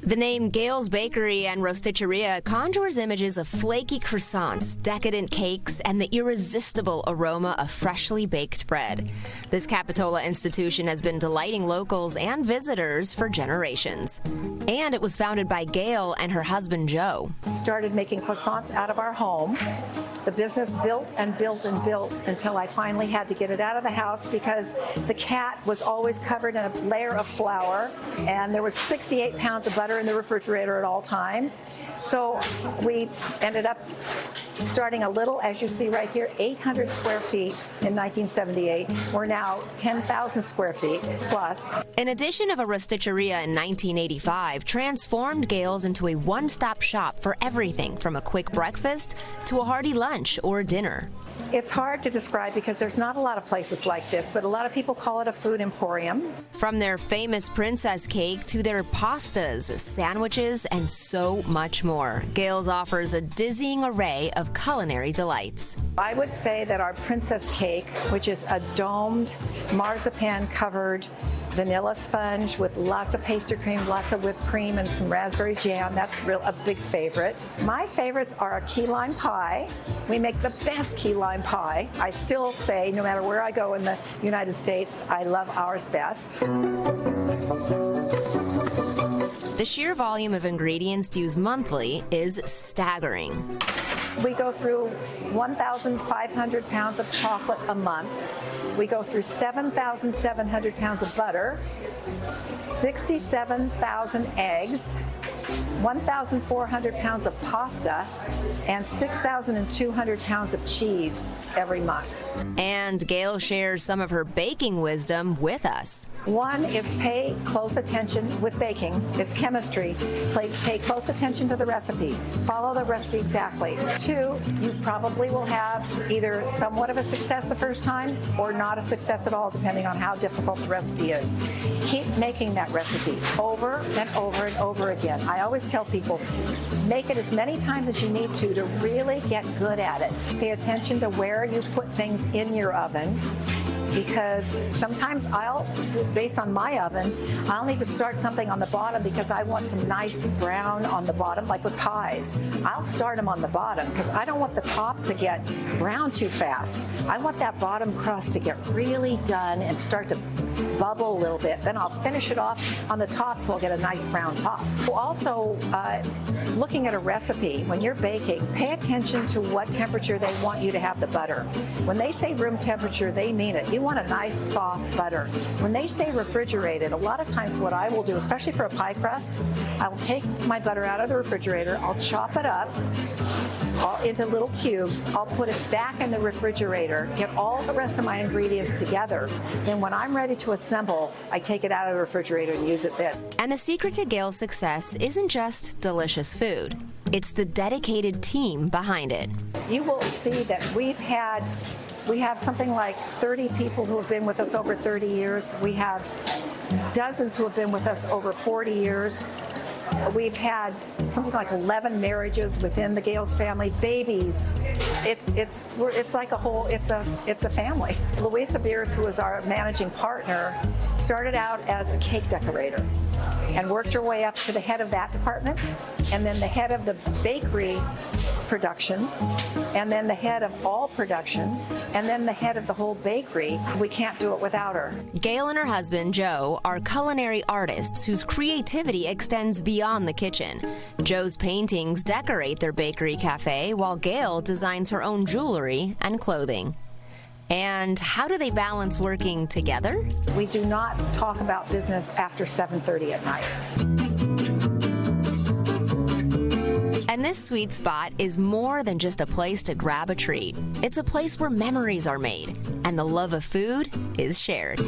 The name Gayle's Bakery and Rosticceria conjures images of flaky croissants, decadent cakes, and the irresistible aroma of freshly baked bread. This Capitola institution has been delighting locals and visitors for generations. And it was founded by Gayle and her husband, Joe. Started making croissants out of our home. The business built and built and built until I finally had to get it out of the house because the cat was always covered in a layer of flour, and there was 68 pounds of butter in the refrigerator at all times. So we ended up starting a little, as you see right here, 800 square feet in 1978. We're now 10,000 square feet plus. An addition of a Rosticceria in 1985 transformed Gayle's into a one-stop shop for everything from a quick breakfast to a hearty lunch or dinner. It's hard to describe because there's not a lot of places like this, but a lot of people call it a food emporium. From their famous princess cake to their pastas, sandwiches, and so much more, Gayle's offers a dizzying array of culinary delights. I would say that our princess cake, which is a domed, marzipan-covered vanilla sponge with lots of pastry cream, lots of whipped cream, and some raspberry jam. That's a big favorite. My favorites are a key lime pie. We make the best key lime pie. I still say, no matter where I go in the United States, I love ours best. The sheer volume of ingredients used monthly is staggering. We go through 1,500 pounds of chocolate a month. We go through 7,700 pounds of butter, 67,000 eggs, 1,400 pounds of pasta, and 6,200 pounds of cheese every month. And Gayle shares some of her baking wisdom with us. One is pay close attention with baking. It's chemistry. Pay close attention to the recipe. Follow the recipe exactly. Two, you probably will have either somewhat of a success the first time or not a success at all, depending on how difficult the recipe is. Keep making that recipe over and over and over again. I always tell people, make it as many times as you need to really get good at it. Pay attention to where you put things in your oven, because sometimes based on my oven, I'll need to start something on the bottom because I want some nice brown on the bottom, like with pies. I'll start them on the bottom because I don't want the top to get brown too fast. I want that bottom crust to get really done and start to bubble a little bit. Then I'll finish it off on the top so I'll get a nice brown top. Also, looking at a recipe, when you're baking, pay attention to what temperature they want you to have the butter. When they say room temperature, they mean it. You want a nice soft butter. When they say refrigerated, a lot of times what I will do, especially for a pie crust, I will take my butter out of the refrigerator, I'll chop it up into little cubes, I'll put it back in the refrigerator, get all the rest of my ingredients together. Then when I'm ready to assemble, I take it out of the refrigerator and use it then. And the secret to Gayle's success isn't just delicious food. It's the dedicated team behind it. You will see that we have something like 30 people who have been with us over 30 years. We have dozens who have been with us over 40 years. We've had something like 11 marriages within the Gayle's family, babies. It's like it's a family. Louisa Beers, who is our managing partner, started out as a cake decorator and worked her way up to the head of that department, and then the head of the bakery production, and then the head of all production, and then the head of the whole bakery. We can't do it without her. Gayle and her husband, Joe, are culinary artists whose creativity extends beyond the kitchen. Joe's paintings decorate their bakery cafe, while Gayle designs her own jewelry and clothing. And how do they balance working together? We do not talk about business after 7:30 at night. And this sweet spot is more than just a place to grab a treat. It's a place where memories are made and the love of food is shared.